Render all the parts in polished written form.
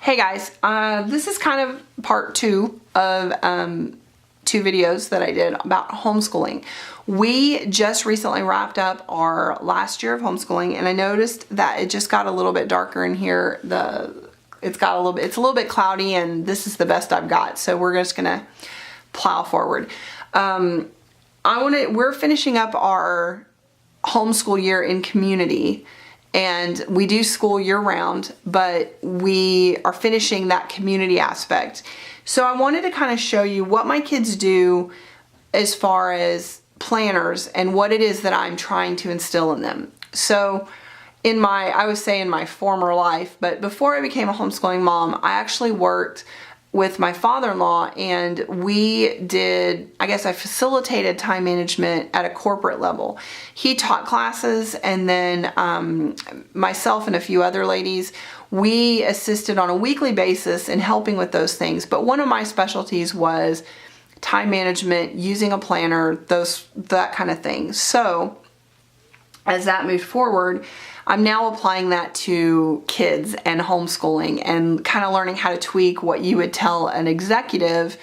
Hey guys, this is kind of part two of two videos that I did about homeschooling. We just recently wrapped up our last year of homeschooling, and I noticed that it just got a little bit darker in here. It's a little bit cloudy, and this is the best I've got. So we're just gonna plow forward. We're finishing up our homeschool year in community. And we do school year round, but we are finishing that community aspect. So I wanted to kind of show you what my kids do as far as planners and what it is that I'm trying to instill in them. So I would say in my former life, but before I became a homeschooling mom, I actually worked with my father-in-law, and I facilitated time management at a corporate level. He taught classes, and then myself and a few other ladies, we assisted on a weekly basis in helping with those things. But one of my specialties was time management, using a planner, that kind of thing. So as that moved forward, I'm now applying that to kids and homeschooling and kind of learning how to tweak what you would tell an executive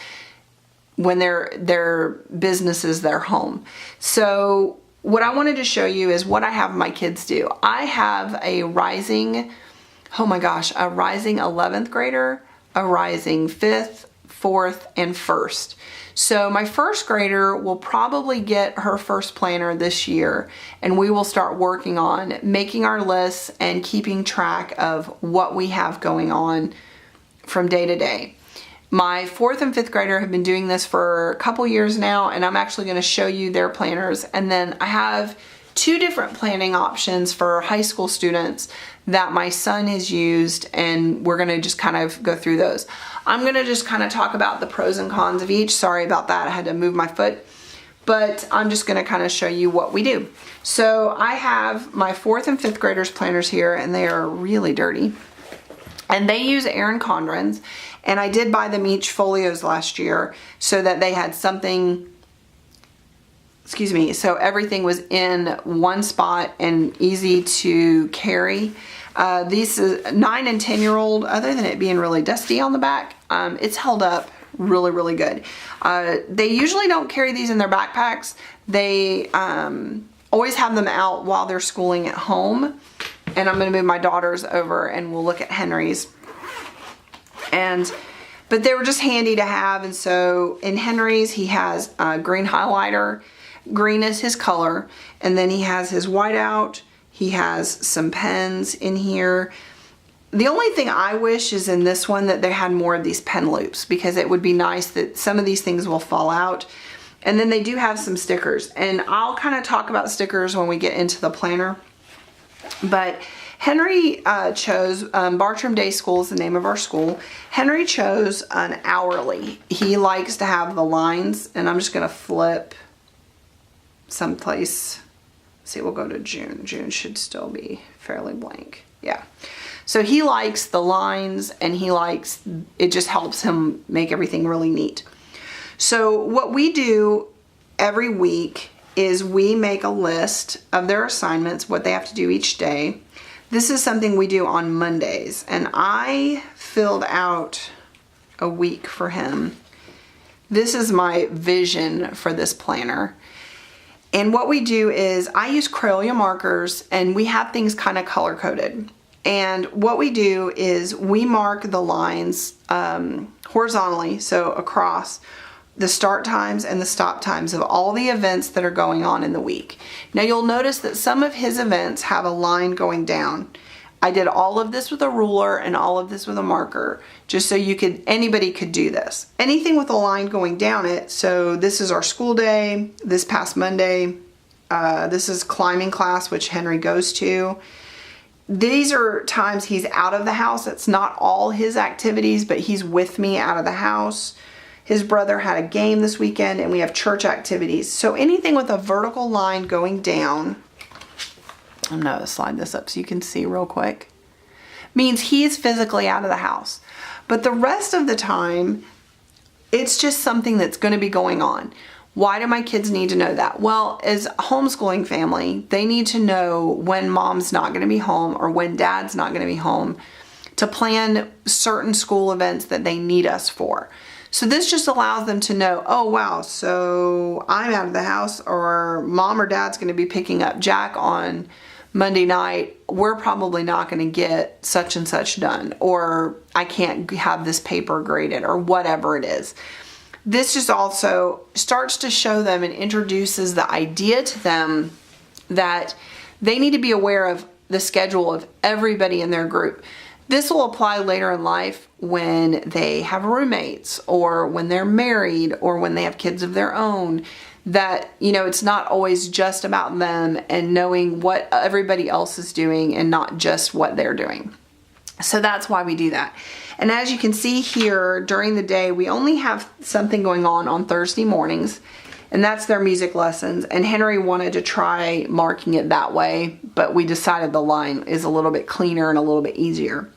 when their business is their home. So what I wanted to show you is what I have my kids do. I have a rising 11th grader, a rising 5th, 4th, and 1st. So my 1st grader will probably get her first planner this year, and we will start working on making our lists and keeping track of what we have going on from day to day. My 4th and 5th grader have been doing this for a couple years now, and I'm actually going to show you their planners. And then I have 2 different planning options for high school students that my son has used, and we're going to just kind of go through those. I'm going to just kind of talk about the pros and cons of each. Sorry about that. I had to move my foot. But I'm just going to kind of show you what we do. So I have my 4th and 5th graders planners here, and they are really dirty. And they use Erin Condren's. And I did buy them each folios last year so that they had something, so everything was in one spot and easy to carry. These 9 and 10-year-old, other than it being really dusty on the back, it's held up really, really good. They usually don't carry these in their backpacks. They always have them out while they're schooling at home. And I'm going to move my daughters over and we'll look at Henry's. But they were just handy to have. And so in Henry's, he has a green highlighter. Green is his color. And then he has his whiteout. He has some pens in here. The only thing I wish is in this one that they had more of these pen loops, because it would be nice that some of these things will fall out. And then they do have some stickers. And I'll kind of talk about stickers when we get into the planner. But Henry chose, Bartram Day School is the name of our school. Henry chose an hourly. He likes to have the lines, and I'm just going to flip someplace. See, we'll go to June. June should still be fairly blank. Yeah. So he likes the lines, and it just helps him make everything really neat. So what we do every week is we make a list of their assignments, what they have to do each day. This is something we do on Mondays, and I filled out a week for him. This is my vision for this planner. And what we do is I use Crayola markers, and we have things kind of color coded. And what we do is we mark the lines horizontally, so across the start times and the stop times of all the events that are going on in the week. Now you'll notice that some of his events have a line going down. I did all of this with a ruler and all of this with a marker, just so anybody could do this. Anything with a line going down it. So this is our school day, this past Monday. This is climbing class, which Henry goes to. These are times he's out of the house. It's not all his activities, but he's with me out of the house. His brother had a game this weekend, and we have church activities. So anything with a vertical line going down, I'm going to slide this up so you can see real quick, means he is physically out of the house. But the rest of the time, it's just something that's going to be going on. Why do my kids need to know that? Well, as a homeschooling family, they need to know when mom's not going to be home or when dad's not going to be home, to plan certain school events that they need us for. So this just allows them to know, oh wow, so I'm out of the house, or mom or dad's going to be picking up Jack on Monday night. We're probably not going to get such and such done, or I can't have this paper graded, or whatever it is. This just also starts to show them and introduces the idea to them that they need to be aware of the schedule of everybody in their group. This will apply later in life when they have roommates, or when they're married, or when they have kids of their own, that, you know, it's not always just about them, and knowing what everybody else is doing and not just what they're doing. So that's why we do that. And as you can see here, during the day, we only have something going on Thursday mornings, and that's their music lessons. And Henry wanted to try marking it that way, but we decided the line is a little bit cleaner and a little bit easier.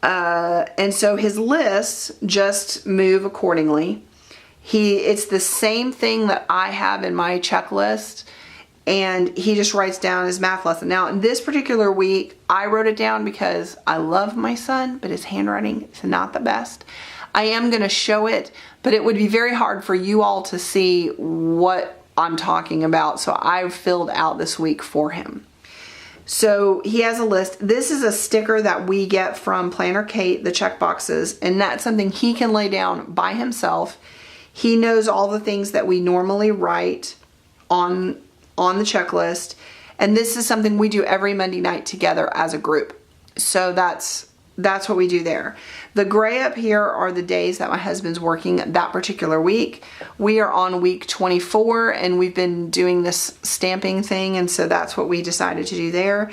And so his lists just move accordingly. It's the same thing that I have in my checklist, and he just writes down his math lesson. Now, in this particular week, I wrote it down because I love my son, but his handwriting is not the best. I am going to show it, but it would be very hard for you all to see what I'm talking about, so I filled out this week for him. So he has a list. This is a sticker that we get from Planner Kate, the check boxes, and that's something he can lay down by himself. He knows all the things that we normally write on the checklist, and this is something we do every Monday night together as a group. So that's what we do there. The gray up here are the days that my husband's working that particular week. We are on week 24, and we've been doing this stamping thing, and so that's what we decided to do there.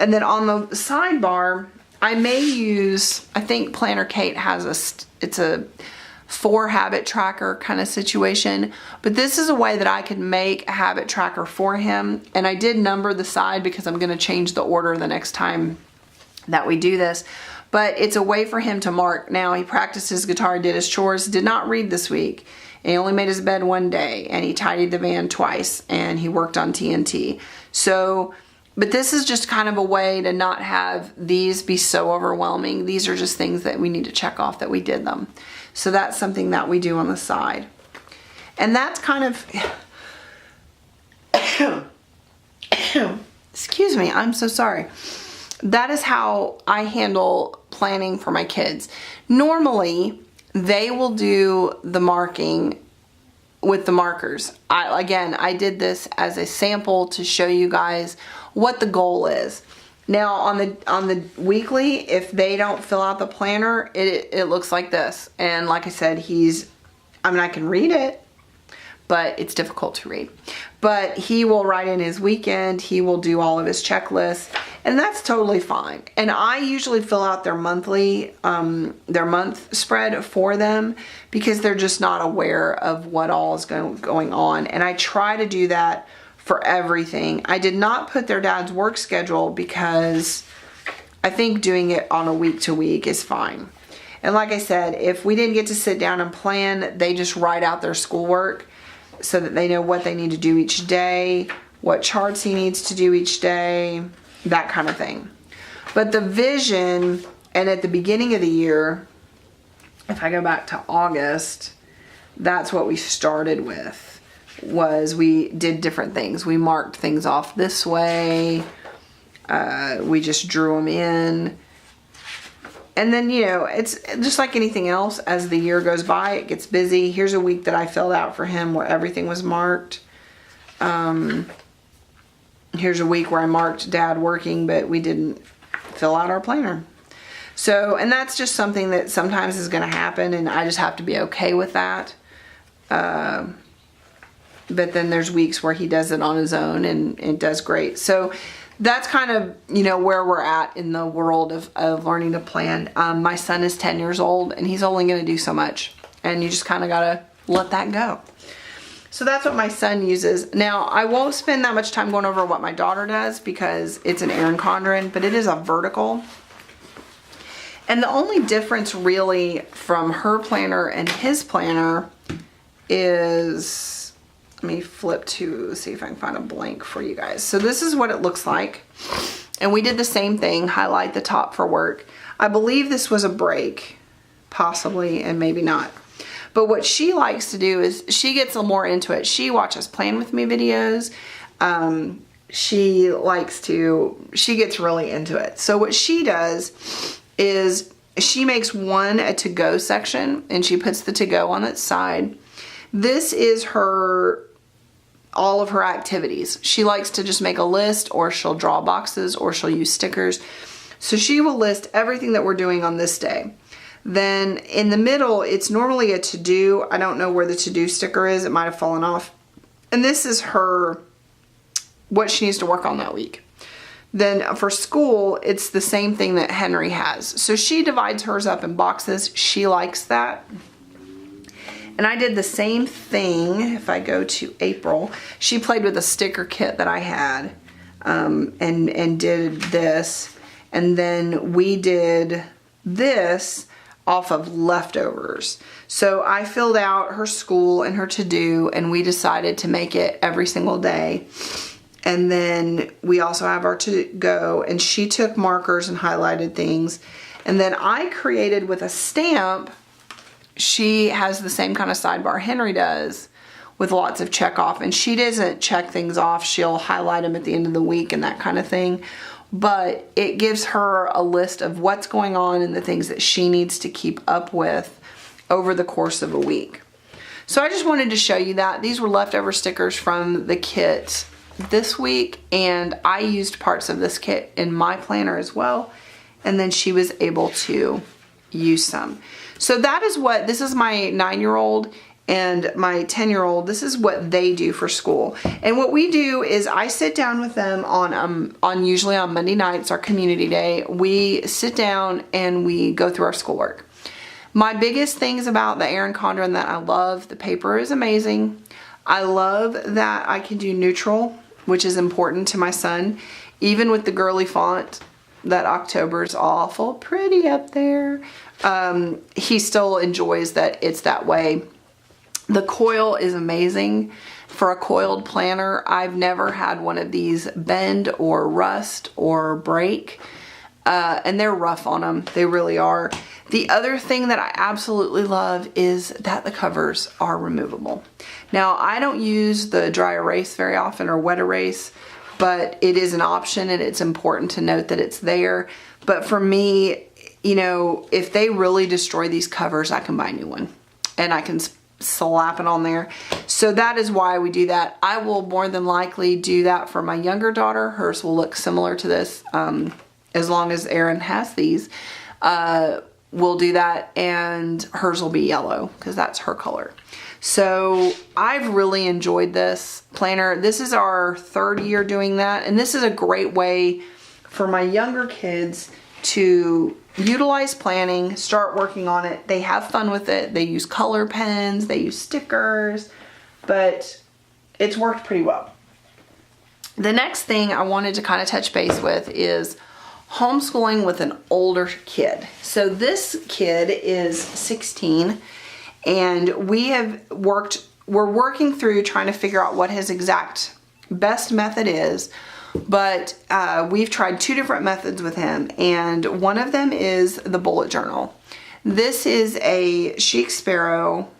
And then on the sidebar, I may use, I think Planner Kate has it's a 4-habit tracker kind of situation, but this is a way that I could make a habit tracker for him. And I did number the side because I'm going to change the order the next time that we do this. But it's a way for him to mark. Now, he practiced his guitar, did his chores, did not read this week. And he only made his bed one day, and he tidied the van twice, and he worked on TNT. So, but this is just kind of a way to not have these be so overwhelming. These are just things that we need to check off that we did them. So that's something that we do on the side. And that's kind of, excuse me, I'm so sorry. That is how I handle planning for my kids. Normally, they will do the marking with the markers. I did this as a sample to show you guys what the goal is. Now, on the weekly, if they don't fill out the planner, it looks like this. And like I said, I can read it, but it's difficult to read. But he will write in his weekend, he will do all of his checklists, and that's totally fine. And I usually fill out their monthly, their month spread for them, because they're just not aware of what all is going on. And I try to do that for everything. I did not put their dad's work schedule because I think doing it on a week to week is fine. And like I said, if we didn't get to sit down and plan, they just write out their schoolwork so that they know what they need to do each day, what charts he needs to do each day, that kind of thing. But the vision, and at the beginning of the year, if I go back to August, that's what we started with, was we did different things. We marked things off this way. We just drew them in. And then, you know, it's just like anything else. As the year goes by, it gets busy. Here's a week that I filled out for him where everything was marked. Here's a week where I marked Dad working, but we didn't fill out our planner. So, and that's just something that sometimes is going to happen, and I just have to be okay with that. But then there's weeks where he does it on his own, and it does great. So that's kind of, you know, where we're at in the world of learning to plan. My son is 10 years old, and he's only going to do so much, and you just kind of got to let that go. So that's what my son uses. Now, I won't spend that much time going over what my daughter does because it's an Erin Condren, but it is a vertical. And the only difference really from her planner and his planner is, let me flip to see if I can find a blank for you guys. So this is what it looks like. And we did the same thing, highlight the top for work. I believe this was a break, possibly, and maybe not. But what she likes to do is she gets a little more into it. She watches Plan With Me videos. She gets really into it. So what she does is she makes one a to-go section, and she puts the to-go on its side. This is all of her activities. She likes to just make a list, or she'll draw boxes, or she'll use stickers. So she will list everything that we're doing on this day. Then in the middle, it's normally a to-do. I don't know where the to-do sticker is. It might have fallen off. And this is what she needs to work on that week. Then for school, it's the same thing that Henry has. So she divides hers up in boxes. She likes that. And I did the same thing. If I go to April, she played with a sticker kit that I had, and did this. And then we did this off of leftovers. So I filled out her school and her to-do, and we decided to make it every single day. And then we also have our to-go, and she took markers and highlighted things. And then I created with a stamp. She has the same kind of sidebar Henry does, with lots of check off. And she doesn't check things off. She'll highlight them at the end of the week and that kind of thing. But it gives her a list of what's going on and the things that she needs to keep up with over the course of a week. So I just wanted to show you that. These were leftover stickers from the kit this week, and I used parts of this kit in my planner as well. And then she was able to use some. So this is my 9-year-old and my 10-year-old. This is what they do for school. And what we do is I sit down with them usually on Monday nights, our community day. We sit down and we go through our schoolwork. My biggest things about the Erin Condren that I love, the paper is amazing. I love that I can do neutral, which is important to my son. Even with the girly font, that October's awful pretty up there. He still enjoys that it's that way. The coil is amazing. For a coiled planner, I've never had one of these bend or rust or break. And they're rough on them. They really are. The other thing that I absolutely love is that the covers are removable. Now, I don't use the dry erase very often, or wet erase, but it is an option, and it's important to note that it's there. But for me, you know, if they really destroy these covers, I can buy a new one, and I can slap it on there. So that is why we do that. I will more than likely do that for my younger daughter. Hers will look similar to this, as long as Erin has these. We'll do that, and hers will be yellow because that's her color. So I've really enjoyed this planner. This is our 3rd year doing that, and this is a great way for my younger kids to utilize planning, start working on it. They have fun with it. They use color pens, they use stickers, but it's worked pretty well. The next thing I wanted to kind of touch base with is homeschooling with an older kid. So this kid is 16, and we're working through trying to figure out what his exact best method is. But we've tried 2 different methods with him, and one of them is the bullet journal. This is a Chic Sparrow,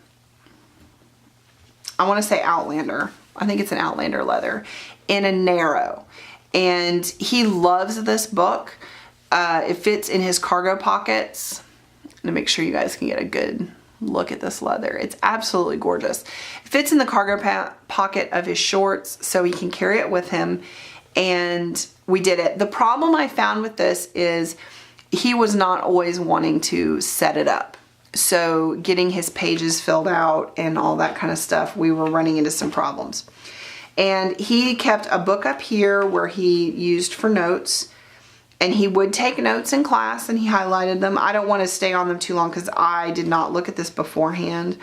I want to say Outlander. I think it's an Outlander leather in a narrow. And he loves this book. It fits in his cargo pockets. To make sure you guys can get a good look at this leather. It's absolutely gorgeous. It fits in the cargo pocket of his shorts, so he can carry it with him. And we did it. The problem I found with this is he was not always wanting to set it up. So getting his pages filled out and all that kind of stuff, we were running into some problems. And he kept a book up here where he used for notes, and he would take notes in class and he highlighted them. I don't want to stay on them too long because I did not look at this beforehand.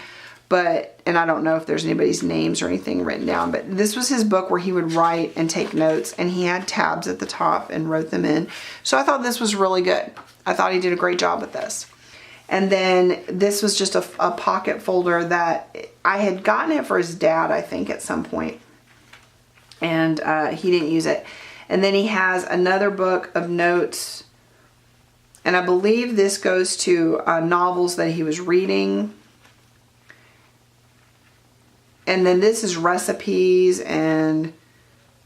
And I don't know if there's anybody's names or anything written down, but this was his book where he would write and take notes, and he had tabs at the top and wrote them in. So I thought this was really good. I thought he did a great job with this. And then this was just a pocket folder that I had gotten it for his dad, I think, at some point. And he didn't use it. And then he has another book of notes And I believe this goes to novels that he was reading. And then this is recipes and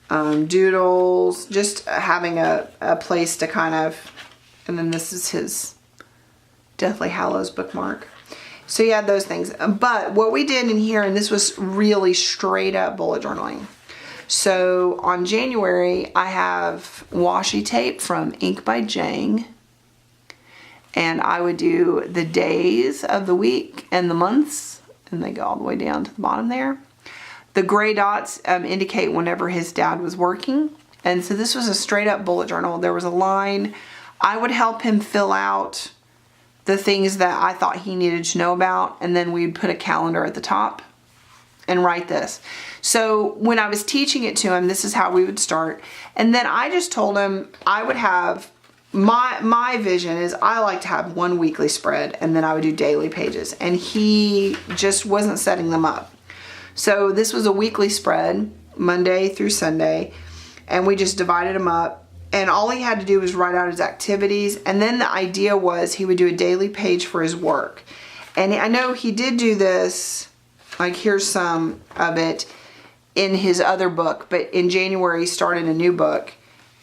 doodles, just having a place to kind of, and then this is his Deathly Hallows bookmark. So you had those things. But what we did in here, and this was really straight up bullet journaling. So on January, I have washi tape from Ink by Jang. And I would do the days of the week and the months, and they go all the way down to the bottom there. The gray dots indicate whenever his dad was working. And so this was a straight up bullet journal. There was a line. I would help him fill out the things that I thought he needed to know about, and then we'd put a calendar at the top and write this. So when I was teaching it to him, this is how we would start. And then I just told him I would have, my vision is I like to have one weekly spread, and then I would do daily pages. And he just wasn't setting them up. So this was a weekly spread, Monday through Sunday, and we just divided them up. And all he had to do was write out his activities. And then the idea was he would do a daily page for his work. And I know he did do this, like here's some of it in his other book, but in January he started a new book.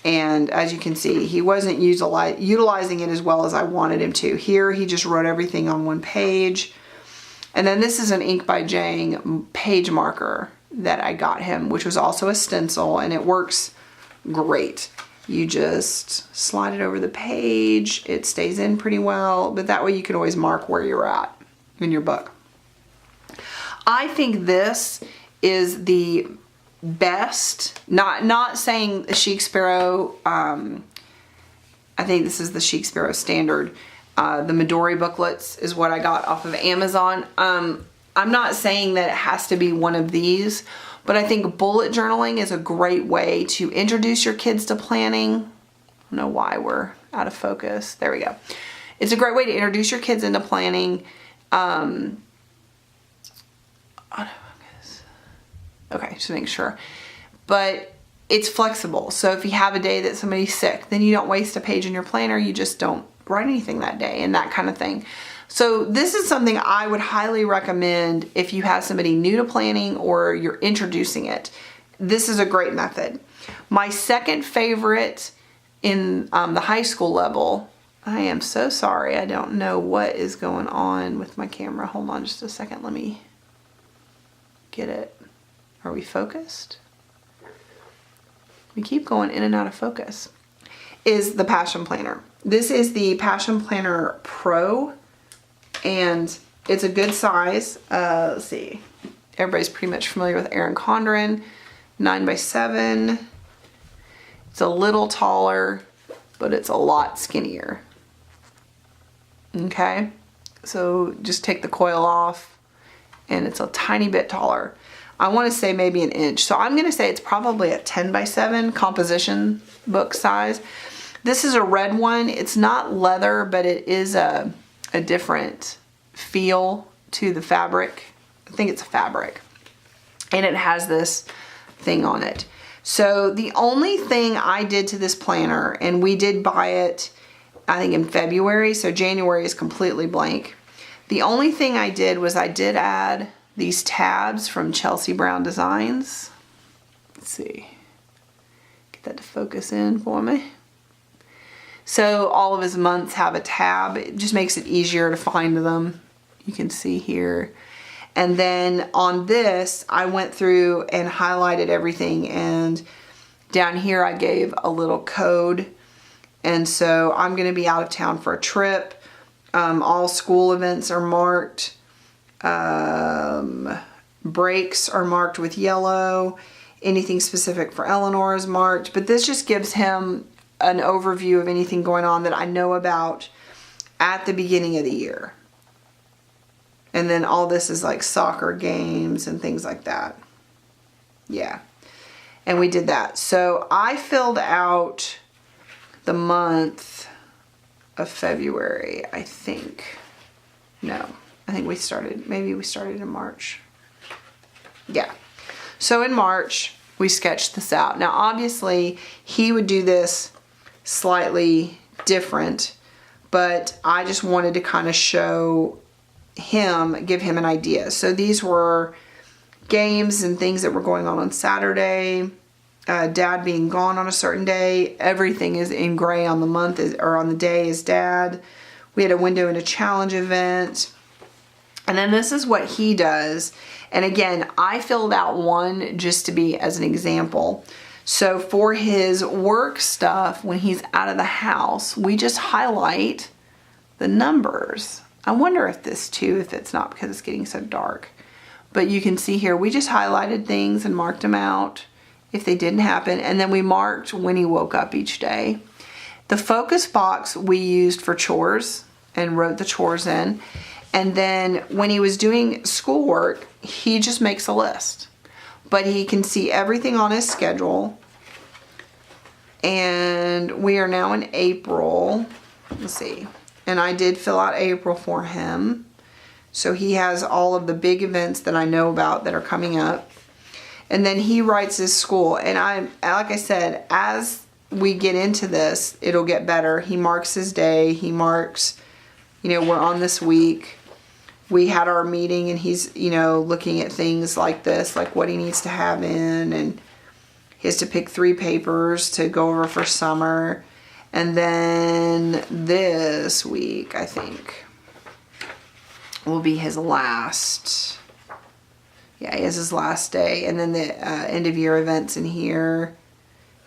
And as you can see, he wasn't utilizing it as well as I wanted him to. Here, he just wrote everything on one page. And then this is an Ink by Jang page marker that I got him, which was also a stencil, and it works great. You just slide it over the page. It stays in pretty well, but that way you can always mark where you're at in your book. I think this is the best, not saying the Chic Sparrow, I think this is the Chic Sparrow standard. The Midori booklets is what I got off of Amazon. I'm not saying that it has to be one of these, but I think bullet journaling is a great way to introduce your kids to planning. I don't know why we're out of focus. There we go. It's a great way to introduce your kids into planning. Okay, just make sure. But it's flexible. So if you have a day that somebody's sick, then you don't waste a page in your planner. You just don't write anything that day and that kind of thing. So this is something I would highly recommend if you have somebody new to planning or you're introducing it. This is a great method. My second favorite in the high school level, I am so sorry. I don't know what is going on with my camera. Hold on just a second. Let me get it. Are we focused? We keep going in and out of focus. Is the Passion Planner. This is the Passion Planner Pro, and it's a good size. Let's see. Everybody's pretty much familiar with Erin Condren. 9x7. It's a little taller, but it's a lot skinnier. Okay, so just take the coil off, and it's a tiny bit taller. I want to say maybe an inch. So I'm going to say it's probably a 10x7 composition book size. This is a red one. It's not leather, but it is a different feel to the fabric. I think it's a fabric. And it has this thing on it. So the only thing I did to this planner, and we did buy it, I think in February, so January is completely blank. The only thing I did was I did add these tabs from Chelsea Brown Designs. Let's see. Get that to focus in for me. So all of his months have a tab. It just makes it easier to find them. You can see here. And then on this, I went through and highlighted everything. And down here, I gave a little code. And so I'm going to be out of town for a trip. All school events are marked. Breaks are marked with yellow. Anything specific for Eleanor is marked. But this just gives him an overview of anything going on that I know about at the beginning of the year. And then all this is like soccer games and things like that. Yeah. And we did that. So I filled out the month of February, I think. No, I think maybe we started in March. Yeah. So in March, we sketched this out. Now, obviously, he would do this slightly different, but I just wanted to kind of show him, give him an idea. So these were games and things that were going on Saturday. Dad being gone on a certain day. Everything is in gray on the month or on the day is Dad. We had a window and a challenge event. And then this is what he does. And again, I filled out one just to be as an example. So for his work stuff, when he's out of the house, we just highlight the numbers. I wonder if this too, if it's not because it's getting so dark. But you can see here, we just highlighted things and marked them out if they didn't happen. And then we marked when he woke up each day. The focus box we used for chores and wrote the chores in. And then when he was doing schoolwork, he just makes a list. But he can see everything on his schedule. And we are now in April. Let's see. And I did fill out April for him. So he has all of the big events that I know about that are coming up. And then he writes his school. And like I said, as we get into this, it'll get better. He marks his day. He marks, we're on this week. We had our meeting and he's, looking at things like this, like what he needs to have in. And he has to pick 3 papers to go over for summer. And then this week, I think, will be his last. Yeah, he has his last day. And then the end of year events in here,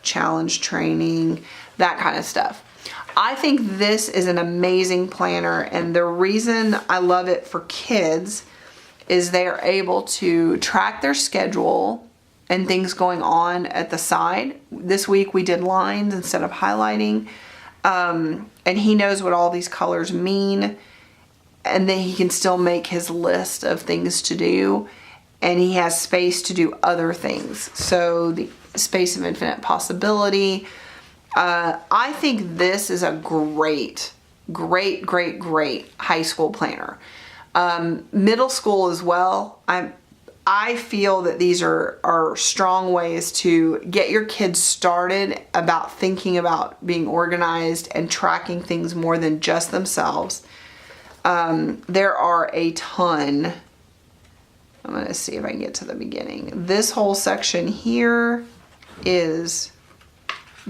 challenge training, that kind of stuff. I think this is an amazing planner. And the reason I love it for kids is they are able to track their schedule and things going on at the side. This week we did lines instead of highlighting. And he knows what all these colors mean. And then he can still make his list of things to do. And he has space to do other things. So the space of infinite possibility. I think this is a great high school planner. Middle school as well. I feel that these are strong ways to get your kids started about thinking about being organized and tracking things more than just themselves. There are a ton. I'm going to see if I can get to the beginning. This whole section here is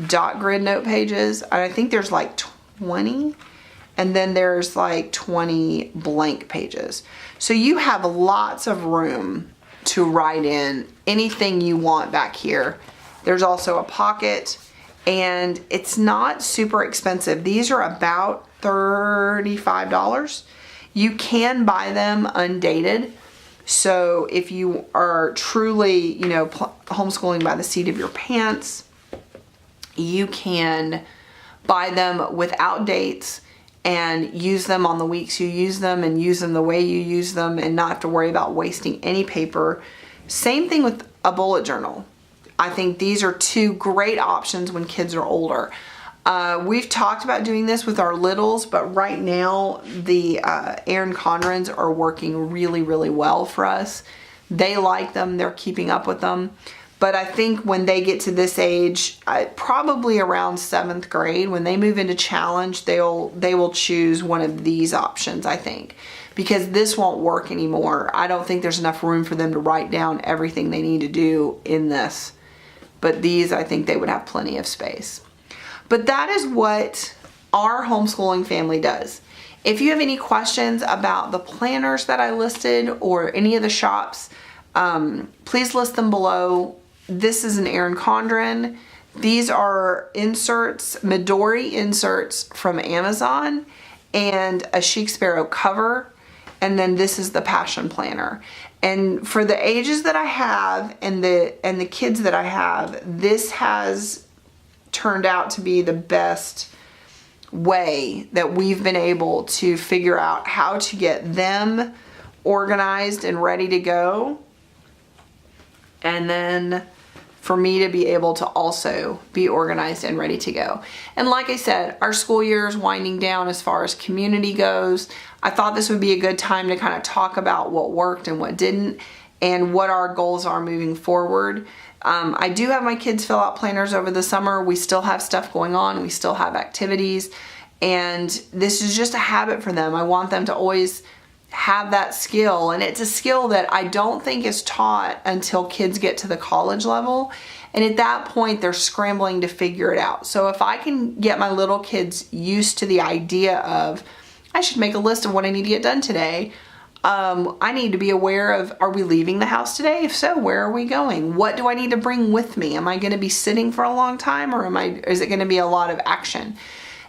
dot grid note pages. I think there's like 20. And then there's like 20 blank pages. So you have lots of room to write in anything you want back here. There's also a pocket, and it's not super expensive. These are about $35. You can buy them undated. So if you are truly, homeschooling by the seat of your pants, you can buy them without dates and use them on the weeks you use them and use them the way you use them and not have to worry about wasting any paper. Same thing with a bullet journal. I think these are 2 great options when kids are older. We've talked about doing this with our littles, but right now the Erin Conrans are working really, really well for us. They like them. They're keeping up with them. But I think when they get to this age, probably around 7th grade, when they move into challenge, they will choose one of these options, I think. Because this won't work anymore. I don't think there's enough room for them to write down everything they need to do in this. But these, I think they would have plenty of space. But that is what our homeschooling family does. If you have any questions about the planners that I listed or any of the shops, please list them below. This is an Erin Condren. These are inserts, Midori inserts from Amazon, and a Chic Sparrow cover. And then this is the Passion Planner. And for the ages that I have and the kids that I have, this has turned out to be the best way that we've been able to figure out how to get them organized and ready to go. And then for me to be able to also be organized and ready to go. And like I said, our school year is winding down as far as community goes. I thought this would be a good time to kind of talk about what worked and what didn't and what our goals are moving forward. I do have my kids fill out planners over the summer. We still have stuff going on. We still have activities. And this is just a habit for them. I want them to always have that skill, and it's a skill that I don't think is taught until kids get to the college level, and at that point they're scrambling to figure it out. So if I can get my little kids used to the idea of, I should make a list of what I need to get done today, I need to be aware of, are we leaving the house today? If so, where are we going? What do I need to bring with me? Am I going to be sitting for a long time, or is it going to be a lot of action?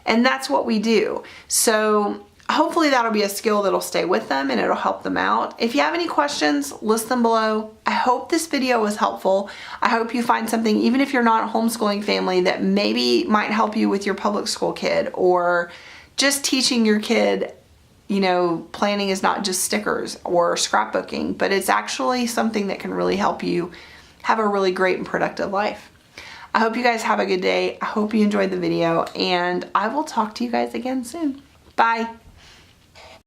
And that's what we do. So hopefully that'll be a skill that'll stay with them and it'll help them out. If you have any questions, list them below. I hope this video was helpful. I hope you find something, even if you're not a homeschooling family, that maybe might help you with your public school kid, or just teaching your kid, you know, planning is not just stickers or scrapbooking, but it's actually something that can really help you have a really great and productive life. I hope you guys have a good day. I hope you enjoyed the video, and I will talk to you guys again soon. Bye.